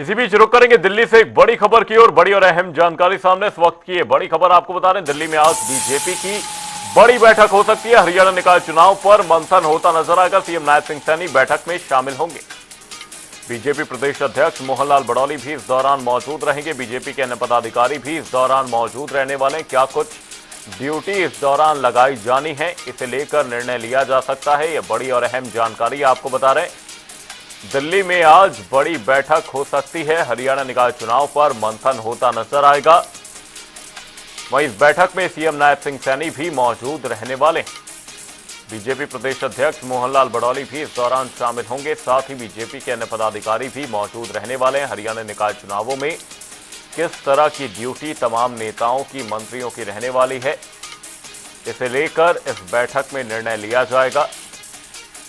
इसी बीच रुक करेंगे दिल्ली से एक बड़ी खबर की ओर। बड़ी और अहम जानकारी सामने इस वक्त की है। बड़ी खबर आपको बता रहे हैं, दिल्ली में आज बीजेपी की बड़ी बैठक हो सकती है। हरियाणा निकाय चुनाव पर मंथन होता नजर आएगा। सीएम नायब सिंह सैनी बैठक में शामिल होंगे। बीजेपी प्रदेश अध्यक्ष मोहनलाल बड़ौली भी इस दौरान मौजूद रहेंगे। बीजेपी के अन्य पदाधिकारी भी इस दौरान मौजूद रहने वाले हैं। क्या कुछ ड्यूटी इस दौरान लगाई जानी है, इसे लेकर निर्णय लिया जा सकता है। यह बड़ी और अहम जानकारी आपको बता रहे हैं। दिल्ली में आज बड़ी बैठक हो सकती है। हरियाणा निकाय चुनाव पर मंथन होता नजर आएगा। वहीं इस बैठक में सीएम नायब सिंह सैनी भी मौजूद रहने वाले हैं। बीजेपी प्रदेश अध्यक्ष मोहनलाल बड़ौली भी इस दौरान शामिल होंगे। साथ ही बीजेपी के अन्य पदाधिकारी भी मौजूद रहने वाले हैं। हरियाणा निकाय चुनावों में किस तरह की ड्यूटी तमाम नेताओं की, मंत्रियों की रहने वाली है, इसे लेकर इस बैठक में निर्णय लिया जाएगा।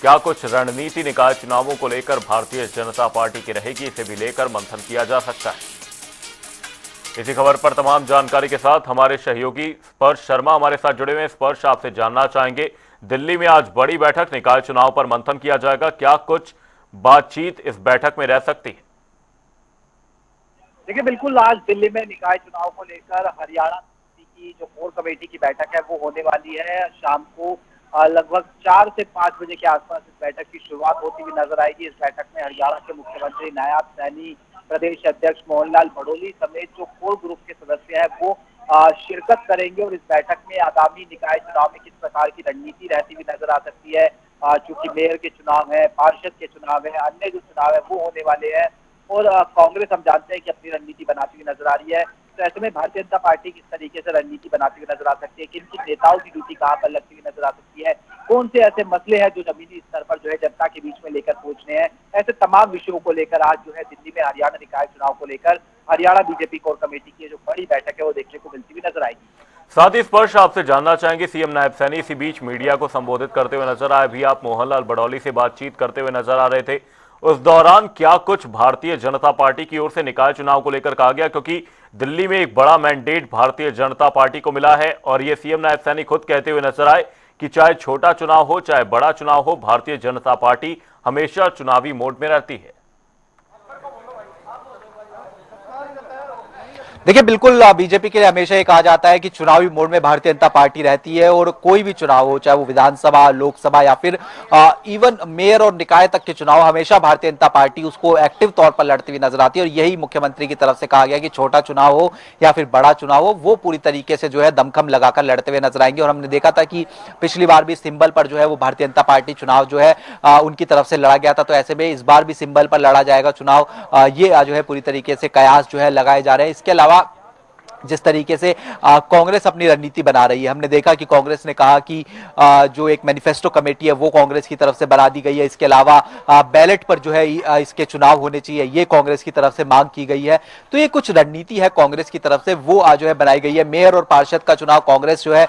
क्या कुछ रणनीति निकाय चुनावों को लेकर भारतीय जनता पार्टी की रहेगी, इसे भी लेकर मंथन किया जा सकता है। इसी खबर पर तमाम जानकारी के साथ हमारे सहयोगी स्पर्श शर्मा हमारे साथ जुड़े हुए हैं। स्पर्श, आपसे जानना चाहेंगे, दिल्ली में आज बड़ी बैठक, निकाय चुनाव पर मंथन किया जाएगा। क्या कुछ बातचीत इस बैठक में रह सकती है? देखिए, बिल्कुल आज दिल्ली में निकाय चुनाव को लेकर हरियाणा की जो कोर कमेटी की बैठक है वो होने वाली है। शाम को लगभग 4 से 5 बजे के आसपास इस बैठक की शुरुआत होती हुई नजर आएगी। इस बैठक में हरियाणा के मुख्यमंत्री नायब सैनी, प्रदेश अध्यक्ष मोहनलाल बड़ौली समेत जो कोर ग्रुप के सदस्य हैं वो शिरकत करेंगे। और इस बैठक में आगामी निकाय चुनाव में किस प्रकार की रणनीति रहती हुई नजर आ सकती है। चूंकि मेयर के चुनाव है, पार्षद के चुनाव है, अन्य जो चुनाव है वो होने वाले हैं और कांग्रेस हम जानते हैं कि अपनी रणनीति बनाती हुई नजर आ रही है। तो ऐसे में भारतीय जनता पार्टी किस तरीके से रणनीति बनाती हुई नजर आ सकती है, किन किन नेताओं की ड्यूटी कहां पर लगती हुई नजर आ सकती है, कौन से ऐसे मसले हैं जो जमीनी स्तर पर जो है जनता के बीच में लेकर पहुंचने हैं, ऐसे तमाम विषयों को लेकर आज जो है दिल्ली में हरियाणा निकाय चुनाव को लेकर हरियाणा बीजेपी कोर कमेटी की जो बड़ी बैठक है वो देखने को मिलती हुई नजर आएगी। साथ ही स्पर्श, आपसे जानना चाहेंगे, सीएम नायब सैनी इसी बीच मीडिया को संबोधित करते हुए नजर आए। भी आप मोहनलाल बड़ौली से बातचीत करते हुए नजर आ रहे थे। उस दौरान क्या कुछ भारतीय जनता पार्टी की ओर से निकाय चुनाव को लेकर कहा गया? क्योंकि दिल्ली में एक बड़ा मैंडेट भारतीय जनता पार्टी को मिला है और ये सीएम नायब सैनी खुद कहते हुए नजर आए कि चाहे छोटा चुनाव हो चाहे बड़ा चुनाव हो, भारतीय जनता पार्टी हमेशा चुनावी मोड में रहती है। देखिए, बिल्कुल बीजेपी के लिए हमेशा ये कहा जाता है कि चुनावी मोड में भारतीय जनता पार्टी रहती है और कोई भी चुनाव हो, चाहे वो विधानसभा, लोकसभा या फिर इवन मेयर और निकाय तक के चुनाव, हमेशा भारतीय जनता पार्टी उसको एक्टिव तौर पर लड़ती हुई नजर आती है। और यही मुख्यमंत्री की तरफ से कहा गया कि छोटा चुनाव हो या फिर बड़ा चुनाव हो, वो पूरी तरीके से जो है दमखम लगाकर लड़ते हुए नजर आएंगे। और हमने देखा था कि पिछली बार भी सिंबल पर जो है वो भारतीय जनता पार्टी चुनाव जो है उनकी तरफ से लड़ा गया था। तो ऐसे में इस बार भी सिंबल पर लड़ा जाएगा चुनाव, ये जो है पूरी तरीके से कयास जो है लगाए जा रहे हैं। इसके अलावा जिस तरीके से कांग्रेस अपनी रणनीति बना रही है, हमने देखा कि कांग्रेस ने कहा कि जो एक मैनिफेस्टो कमेटी है वो कांग्रेस की तरफ से बना दी गई है। इसके अलावा बैलेट पर जो है इसके चुनाव होने चाहिए, ये कांग्रेस की तरफ से मांग की गई है। तो ये कुछ रणनीति है कांग्रेस की तरफ से, वो जो है बनाई गई है। मेयर और पार्षद का चुनाव कांग्रेस जो है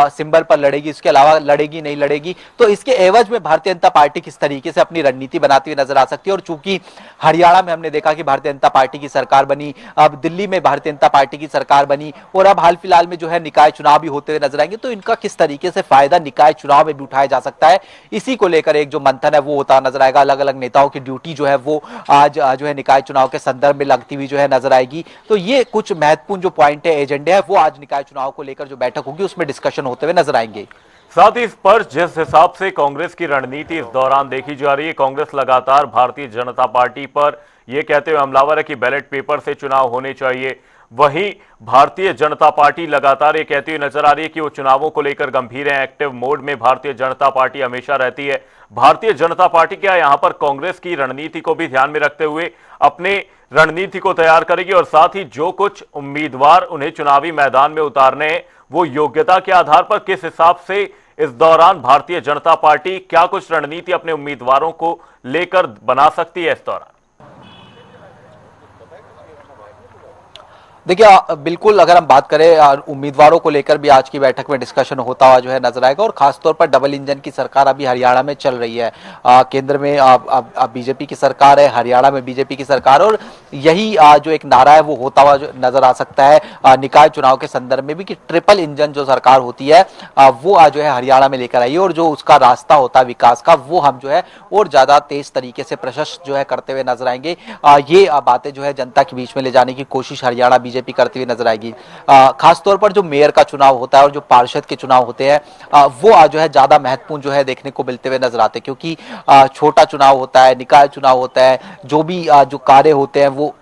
सिंबल पर लड़ेगी, इसके अलावा लड़ेगी नहीं लड़ेगी। तो इसके एवज में भारतीय जनता पार्टी किस तरीके से अपनी रणनीति बनाती हुई नजर आ सकती है। और चूंकि हरियाणा में हमने देखा कि भारतीय जनता पार्टी की सरकार बनी, अब दिल्ली में भारतीय जनता पार्टी की सरकार बनी और अब हाल फिलहाल में जो है निकाय चुनाव भी होते हुए नजर आएंगे। तो इनका किस तरीके से फायदा निकाय चुनाव में भी उठाया जा सकता है, इसी को लेकर एक जो मंथन है वो होता नजर आएगा। अलग अलग नेताओं की ड्यूटी जो है वो आज जो है निकाय चुनाव के संदर्भ में लगती हुई जो है नजर आएगी। तो ये कुछ महत्वपूर्ण जो पॉइंट है, एजेंडे है, वो आज निकाय चुनाव को लेकर जो बैठक होगी उसमें डिस्कशन होते हुए नजर आएंगे। साथ ही इस पर जिस हिसाब से कांग्रेस की रणनीति इस दौरान देखी जा रही है, कांग्रेस लगातार भारतीय जनता पार्टी पर यह कहते हुए हमलावर है कि बैलेट पेपर से चुनाव होने चाहिए। वहीं भारतीय जनता पार्टी लगातार ये कहती हुई नजर आ रही है कि वो चुनावों को लेकर गंभीर है, एक्टिव मोड में भारतीय जनता पार्टी हमेशा रहती है। भारतीय जनता पार्टी क्या यहां पर कांग्रेस की रणनीति को भी ध्यान में रखते हुए अपने रणनीति को तैयार करेगी और साथ ही जो कुछ उम्मीदवार उन्हें चुनावी मैदान में उतारने हैं वो योग्यता के आधार पर किस हिसाब से इस दौरान भारतीय जनता पार्टी क्या कुछ रणनीति अपने उम्मीदवारों को लेकर बना सकती है इस दौरान? देखिए बिल्कुल अगर हम बात करें उम्मीदवारों को लेकर भी आज की बैठक में डिस्कशन होता हुआ जो है नजर आएगा और खासतौर पर डबल इंजन की सरकार अभी हरियाणा में चल रही है। केंद्र में बीजेपी की सरकार है, हरियाणा में बीजेपी की सरकार, और यही जो एक नारा है वो होता हुआ जो नजर आ सकता है निकाय चुनाव के संदर्भ में भी कि ट्रिपल इंजन जो सरकार होती है वो आज जो है हरियाणा में लेकर आई है और जो उसका रास्ता होता है विकास का वो हम जो है और ज्यादा तेज तरीके से प्रशस्त जो है करते हुए नजर आएंगे। ये बातें जो है जनता के बीच में ले जाने की कोशिश हरियाणा बीजेपी करती हुई नजर आएगी। खासतौर पर जो मेयर का चुनाव होता है और जो पार्षद के चुनाव होते हैं वो आज जो है ज्यादा महत्वपूर्ण जो है देखने को मिलते हुए नजर आते हैं, क्योंकि छोटा चुनाव होता है, निकाय चुनाव होता है, जो भी जो कार्य होते हैं वो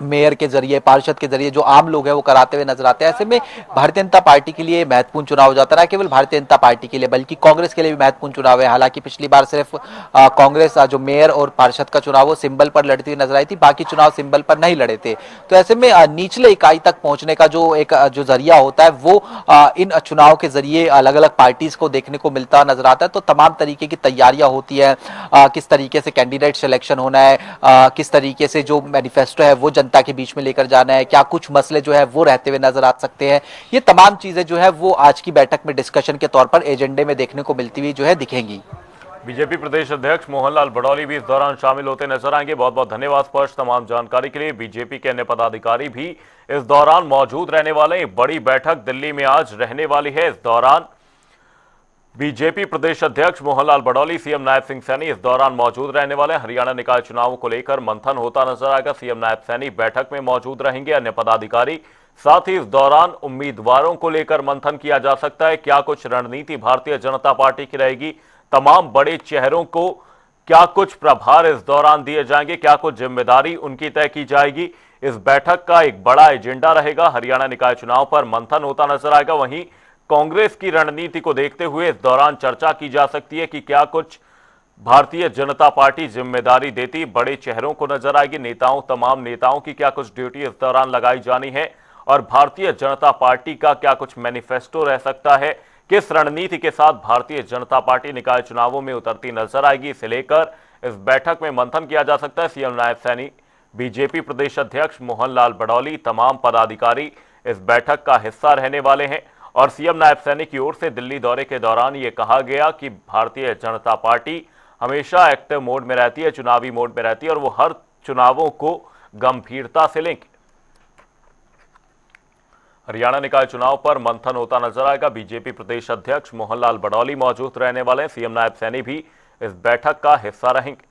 मेयर के जरिए, पार्षद के जरिए जो आम लोग हैं वो कराते हुए नजर आते हैं। ऐसे में भारतीय जनता पार्टी के लिए महत्वपूर्ण चुनाव हो जाता है, ना केवल भारतीय जनता पार्टी के लिए बल्कि कांग्रेस के लिए भी महत्वपूर्ण चुनाव है। हालांकि पिछली बार सिर्फ कांग्रेस जो मेयर और पार्षद का चुनाव वो सिंबल पर लड़ती हुई नजर आई थी, बाकी चुनाव सिंबल पर नहीं लड़े थे। तो ऐसे में निचले इकाई तक पहुंचने का जो एक जो जरिया होता है वो इन चुनाव के जरिए अलग अलग पार्टीज को देखने को मिलता नजर आता है। तो तमाम तरीके की तैयारियां होती है, किस तरीके से कैंडिडेट सिलेक्शन होना है, किस तरीके से जो मैनिफेस्टो है वो जनता के बीच में लेकर जाना है, क्या कुछ मसले जो है वो रहते हुए नजर आ सकते हैं। ये तमाम चीजें जो है वो आज की बैठक में डिस्कशन के तौर पर एजेंडे में देखने को मिलती हुई जो है दिखेंगी। बीजेपी प्रदेश अध्यक्ष मोहनलाल बड़ौली भी इस दौरान शामिल होते नजर आएंगे। बहुत बहुत धन्यवाद स्पर्श तमाम जानकारी के लिए। बीजेपी के अन्य पदाधिकारी भी इस दौरान मौजूद रहने वाले हैं। बड़ी बैठक दिल्ली में आज रहने वाली है। इस दौरान बीजेपी प्रदेश अध्यक्ष मोहनलाल बड़ौली, सीएम नायब सिंह सैनी इस दौरान मौजूद रहने वाले हैं। हरियाणा निकाय चुनावों को लेकर मंथन होता नजर आएगा। सीएम नायब सैनी बैठक में मौजूद रहेंगे, अन्य पदाधिकारी साथ ही इस दौरान उम्मीदवारों को लेकर मंथन किया जा सकता है। क्या कुछ रणनीति भारतीय जनता पार्टी की रहेगी, तमाम बड़े चेहरों को क्या कुछ प्रभार इस दौरान दिए जाएंगे, क्या कुछ जिम्मेदारी उनकी तय की जाएगी, इस बैठक का एक बड़ा एजेंडा रहेगा। हरियाणा निकाय चुनाव पर मंथन होता नजर आएगा। वहीं कांग्रेस की रणनीति को देखते हुए इस दौरान चर्चा की जा सकती है कि क्या कुछ भारतीय जनता पार्टी जिम्मेदारी देती बड़े चेहरों को नजर आएगी। नेताओं, तमाम नेताओं की क्या कुछ ड्यूटी इस दौरान लगाई जानी है और भारतीय जनता पार्टी का क्या कुछ मैनिफेस्टो रह सकता है, किस रणनीति के साथ भारतीय जनता पार्टी निकाय चुनावों में उतरती नजर आएगी, इसे लेकर इस बैठक में मंथन किया जा सकता है। सीएम नायब सैनी, बीजेपी प्रदेश अध्यक्ष मोहनलाल बड़ौली, तमाम पदाधिकारी इस बैठक का हिस्सा रहने वाले हैं। और सीएम नायब सैनी की ओर से दिल्ली दौरे के दौरान यह कहा गया कि भारतीय जनता पार्टी हमेशा एक्टिव मोड में रहती है, चुनावी मोड में रहती है और वो हर चुनावों को गंभीरता से लेंगे। हरियाणा निकाय चुनाव पर मंथन होता नजर आएगा। बीजेपी प्रदेश अध्यक्ष मोहनलाल बड़ौली मौजूद रहने वाले हैं। सीएम नायब सैनी भी इस बैठक का हिस्सा रहेंगे।